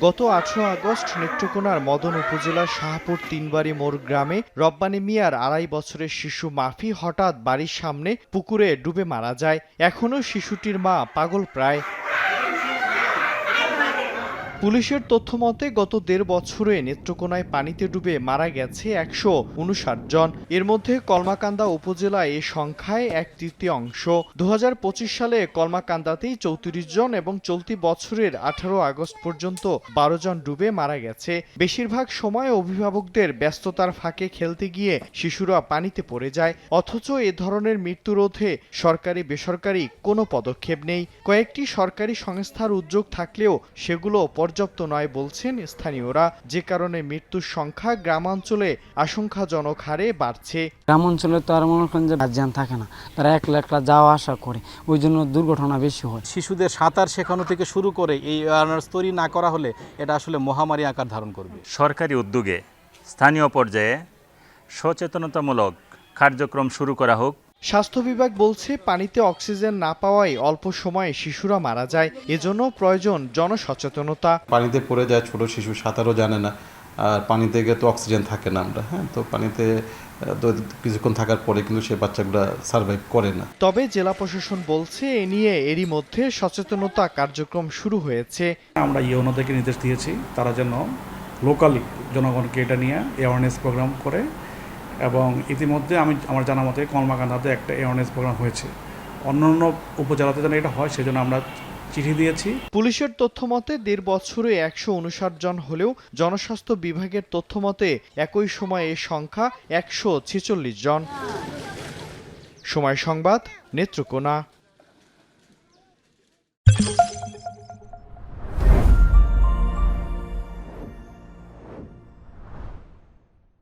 গত 18 আগস্ট নেত্রকোনার মদন উপজেলার শাহপুর তিনবাড়ি মোড় গ্রামে রব্বানী মিয়ার 2.5 বছরের শিশু মাফি হঠাৎ বাড়ির সামনে পুকুরে ডুবে মারা যায়। এখনও শিশুটির মা পাগল প্রায়। পুলিশের তথ্যমতে গত 1.5 বছরে নেত্রকোনায় পানিতে ডুবে মারা গেছে 159 জন। এর মধ্যে কলমাকান্দা উপজেলায় এ সংখ্যায় 1/3। 2025 সালে কলমাকান্দাতেই 34 জন এবং চলতি বছরের 18 আগস্ট পর্যন্ত 12 জন ডুবে মারা গেছে। বেশিরভাগ সময় অভিভাবকদের ব্যস্ততার ফাঁকে খেলতে গিয়ে শিশুরা পানিতে পড়ে যায়। অথচ এ ধরনের মৃত্যু রোধে সরকারি বেসরকারি কোনো পদক্ষেপ নেই। কয়েকটি সরকারি সংস্থার উদ্যোগ থাকলেও সেগুলো পর্যাপ্ত নয় বলছেন স্থানীয়রা, যে কারণে মৃত্যুর সংখ্যা গ্রামাঞ্চলে আশঙ্কাজনক হারে বাড়ছে। গ্রামাঞ্চলে তো আর মনে করেন যে গার্জিয়ান থাকে না, তারা একলা একলা যাওয়া আসা করে, ওই জন্য দুর্ঘটনা বেশি হয়। শিশুদের সাঁতার শেখানো থেকে শুরু করে এই অ্যাওয়ারনেস তৈরি না করা হলে এটা আসলে মহামারী আকার ধারণ করবে। সরকারি উদ্যোগে স্থানীয় পর্যায়ে সচেতনতামূলক কার্যক্রম শুরু করা হোক। স্বাস্থ্য বিভাগ বলছে পানিতে অক্সিজেন না পাওয়ায় অল্প সময়ে শিশুরা মারা যায়। এজন্য প্রয়োজন জনসচেতনতা। পানিতে পড়ে যায় ছোট শিশু, সাঁতারও জানে না, আর পানিতে গিয়ে তো অক্সিজেন থাকে না আমরা তো পানিতে কিছুক্ষণ থাকার পরে কিন্তু সে বাচ্চাগুলো সার্ভাইভ করে না। তবে জেলা প্রশাসন বলছে এ নিয়ে এরই মধ্যে সচেতনতা কার্যক্রম শুরু হয়েছে। আমরা ইউনোদেরকে নির্দেশ দিয়েছি তারা যেন লোকালি জনগণকে এটা নিয়ে অ্যাওয়ারনেস প্রোগ্রাম করে, এবং ইতিমধ্যে আমার জানা মতে কলমাকান্দাতে একটা অ্যাওয়ারনেস প্রোগ্রাম হয়েছে। অন্যান্য উপজেলাতে যেন এটা হয় সেজন্য আমরা চিঠি দিয়েছি। পুলিশের তথ্যমতে 1.5 বছরে 159 জন হলেও জনস্বাস্থ্য বিভাগের তথ্যমতে একই সময়ে এ সংখ্যা 146 জন। সময় সংবাদ, নেত্রকোনা।